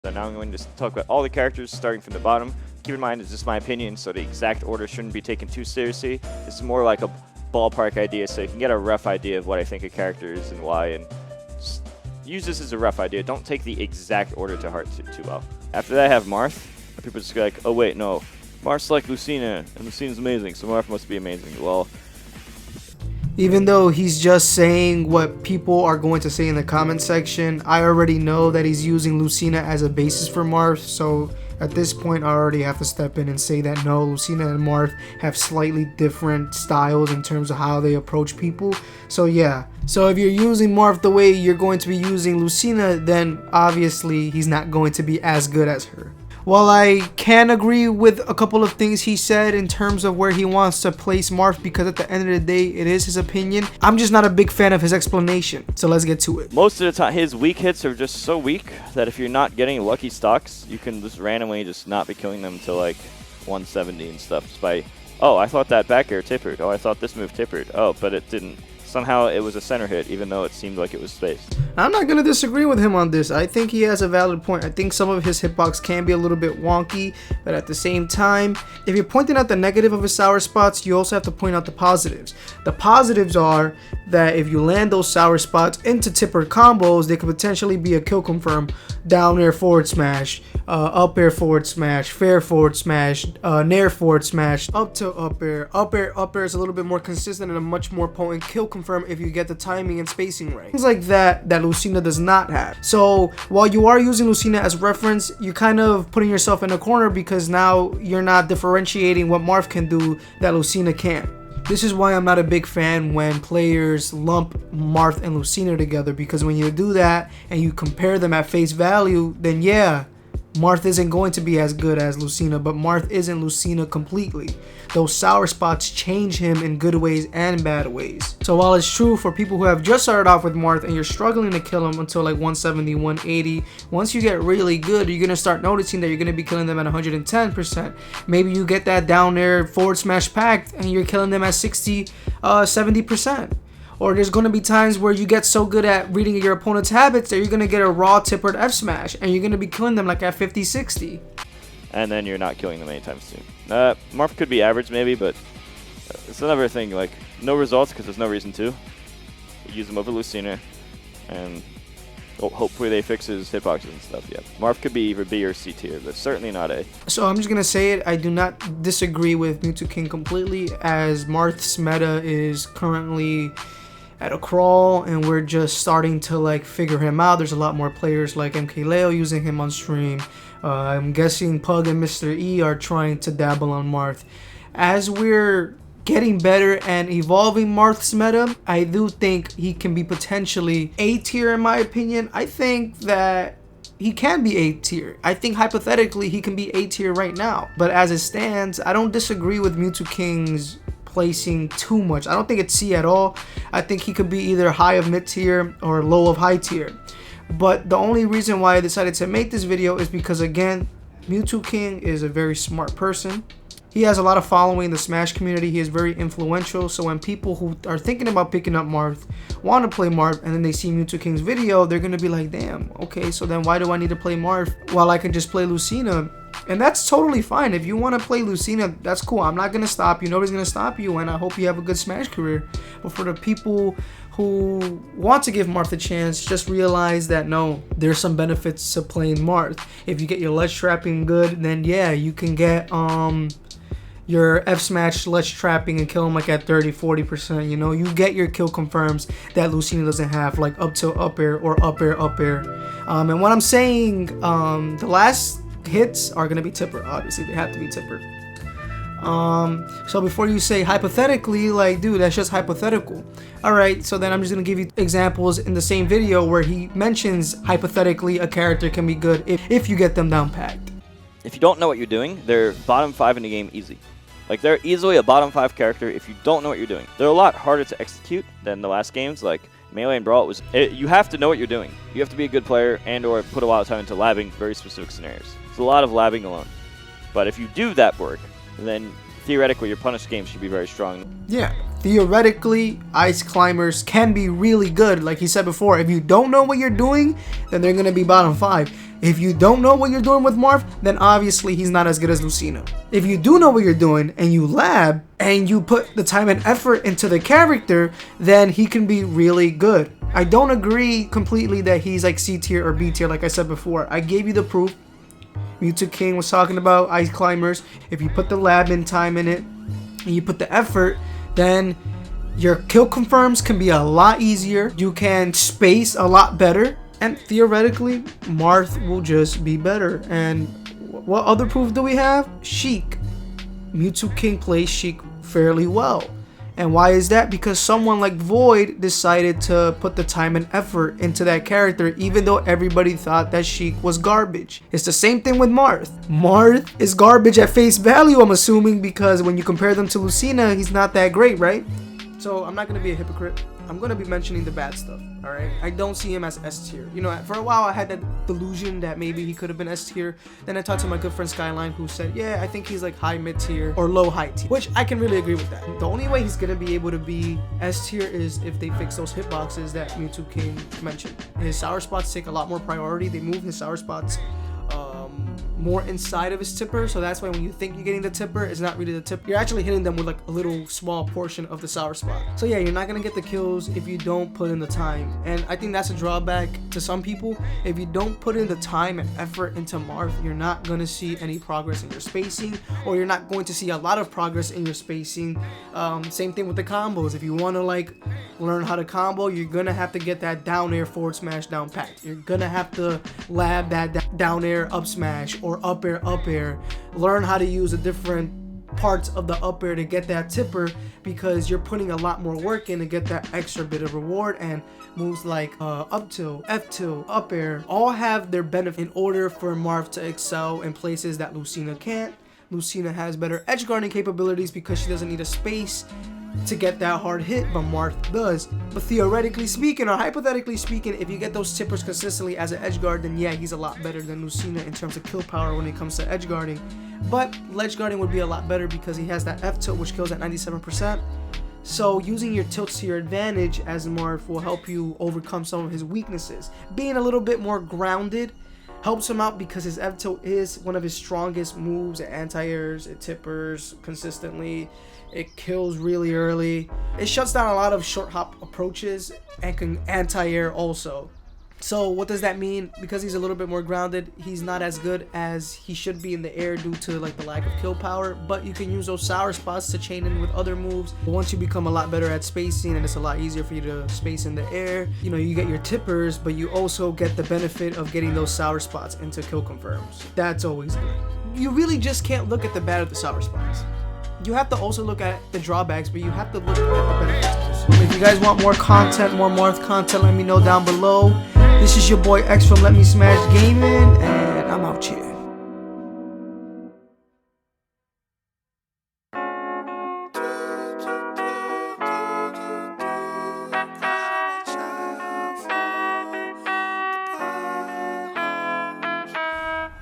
So now I'm going to talk about all the characters starting from the bottom. Keep in mind, it's just my opinion, so the exact order shouldn't be taken too seriously. It's more like a ballpark idea, so you can get a rough idea of what I think a character is and why, and just use this as a rough idea. Don't take the exact order to heart too well. After that, I have Marth. People just go like, oh wait, no. Marth's like Lucina, and Lucina's amazing, so Marth must be amazing. Well, even though he's just saying what people are going to say in the comment section, I already know that he's using Lucina as a basis for Marth, so at this point I already have to step in and say that no, Lucina and Marth have slightly different styles in terms of how they approach people. So yeah, so if you're using Marth the way you're going to be using Lucina, then obviously he's not going to be as good as her. While I can agree with a couple of things he said in terms of where he wants to place Marth, because at the end of the day it is his opinion, I'm just not a big fan of his explanation. So let's get to it. Most of the time his weak hits are just so weak that if you're not getting lucky stocks, you can just randomly just not be killing them to like 170 and stuff just by, oh, I thought that back air tippered, oh, I thought this move tippered, oh, but it didn't. Somehow it was a center hit, even though it seemed like it was spaced. I'm not going to disagree with him on this. I think he has a valid point. I think some of his hitbox can be a little bit wonky, but at the same time, if you're pointing out the negative of his sour spots, you also have to point out the positives. The positives are that if you land those sour spots into tipper combos, they could potentially be a kill confirm, down air forward smash, up air forward smash, fair forward smash, nair forward smash, up to up air. Up air is a little bit more consistent and a much more potent kill confirm if you get the timing and spacing right. Things like that Lucina does not have. So while you are using Lucina as reference, you're kind of putting yourself in a corner because now you're not differentiating what Marth can do that Lucina can't. This is why I'm not a big fan when players lump Marth and Lucina together, because when you do that and you compare them at face value, then yeah, Marth isn't going to be as good as Lucina, but Marth isn't Lucina completely. Those sour spots change him in good ways and bad ways. So while it's true for people who have just started off with Marth and you're struggling to kill him until like 170, 180, once you get really good, you're going to start noticing that you're going to be killing them at 110%. Maybe you get that down there forward smash packed and you're killing them at 60, 70%. Or there's going to be times where you get so good at reading your opponent's habits that you're going to get a raw tippered F smash and you're going to be killing them like at 50, 60. And then you're not killing them anytime soon. Marth could be average maybe, but it's another thing, like no results because there's no reason to. Use them over Lucina, and hopefully they fix his hitboxes and stuff. Yeah, Marth could be either B or C tier, but certainly not A. So I'm just going to say it, I do not disagree with Mew2king completely, as Marth's meta is currently at a crawl and we're just starting to like figure him out. There's a lot more players like MKLeo using him on stream. I'm guessing Pug and Mr. E are trying to dabble on Marth. As we're getting better and evolving Marth's meta, I do think he can be potentially A tier in my opinion. I think that he can be A tier. I think hypothetically he can be A tier right now. But as it stands, I don't disagree with Mew2king's placing too much. I don't think it's C at all. I think he could be either high of mid tier or low of high tier. But the only reason why I decided to make this video is because, again, Mew2king is a very smart person. He has a lot of following in the Smash community. He is very influential. So when people who are thinking about picking up Marth want to play Marth and then they see Mew2king's video, they're going to be like, damn, okay, so then why do I need to play Marth while I can just play Lucina? And that's totally fine. If you want to play Lucina, that's cool. I'm not going to stop you. Nobody's going to stop you. And I hope you have a good Smash career. But for the people who want to give Marth a chance, just realize that no, there's some benefits to playing Marth. If you get your ledge trapping good, then yeah, you can get your F smash ledge trapping and kill him like at 30-40%. You know, you get your kill confirms that Lucina doesn't have, like up to up air or up air up air. And what I'm saying, the last hits are gonna be tipper. Obviously they have to be tipper. So before you say hypothetically, like, dude, that's just hypothetical. Alright, so then I'm just gonna give you examples in the same video where he mentions hypothetically a character can be good if you get them down packed. If you don't know what you're doing, they're bottom 5 in the game easy. Like, they're easily a bottom 5 character if you don't know what you're doing. They're a lot harder to execute than the last games, like Melee and Brawl. You have to know what you're doing. You have to be a good player and or put a lot of time into labbing very specific scenarios. It's a lot of labbing alone. But if you do that work, then theoretically your punish game should be very strong. Yeah, theoretically, ice climbers can be really good. Like he said before, if you don't know what you're doing, then they're going to be bottom 5. If you don't know what you're doing with Marth, then obviously he's not as good as Lucina. If you do know what you're doing and you lab and you put the time and effort into the character, then he can be really good. I don't agree completely that he's like C tier or B tier like I said before. I gave you the proof. Mew2king was talking about ice climbers. If you put the lab in time in it and you put the effort, then your kill confirms can be a lot easier. You can space a lot better. And theoretically, Marth will just be better. And what other proof do we have? Sheik. Mew2king plays Sheik fairly well. And why is that? Because someone like Void decided to put the time and effort into that character, even though everybody thought that Sheik was garbage. It's the same thing with Marth. Marth is garbage at face value, I'm assuming, because when you compare them to Lucina, he's not that great, right? So I'm not going to be a hypocrite. I'm going to be mentioning the bad stuff, alright? I don't see him as S tier. You know, for a while I had that delusion that maybe he could have been S tier. Then I talked to my good friend Skyline, who said, yeah, I think he's like high mid tier or low high tier, which I can really agree with that. The only way he's going to be able to be S tier is if they fix those hitboxes that Mew2king mentioned. His sour spots take a lot more priority. They move his sour spots more inside of his tipper, so that's why when you think you're getting the tipper, it's not really the tip. You're actually hitting them with like a little small portion of the sour spot. So yeah, you're not gonna get the kills if you don't put in the time, and I think that's a drawback to some people. If you don't put in the time and effort into Marth, you're not gonna see any progress in your spacing, or you're not going to see a lot of progress in your spacing. Same thing with the combos. If you want to like learn how to combo, you're gonna have to get that down air forward smash down pat. You're gonna have to lab that down air up smash or up air. Learn how to use the different parts of the up air to get that tipper, because you're putting a lot more work in to get that extra bit of reward. And moves like up tilt, F tilt, up air all have their benefit in order for Marth to excel in places that Lucina can't. Lucina has better edge guarding capabilities because she doesn't need a space to get that hard hit, but Marth does. But theoretically speaking, or hypothetically speaking, if you get those tippers consistently as an edge guard, then yeah, he's a lot better than Lucina in terms of kill power when it comes to edge guarding. But ledge guarding would be a lot better because he has that F tilt, which kills at 97%. So using your tilts to your advantage as Marth will help you overcome some of his weaknesses. Being a little bit more grounded helps him out because his F tilt is one of his strongest moves. It anti-airs, it tippers consistently, it kills really early, it shuts down a lot of short hop approaches, and can anti-air also. So what does that mean? Because he's a little bit more grounded, he's not as good as he should be in the air due to like the lack of kill power, but you can use those sour spots to chain in with other moves. But once you become a lot better at spacing, and it's a lot easier for you to space in the air, you know, you get your tippers, but you also get the benefit of getting those sour spots into kill confirms. That's always good. You really just can't look at the bad of the sour spots. You have to also look at the drawbacks, but you have to look at the benefits also. If you guys want more content, more Marth content, let me know down below. This is your boy X from Let Me Smash Gaming, and I'm out here.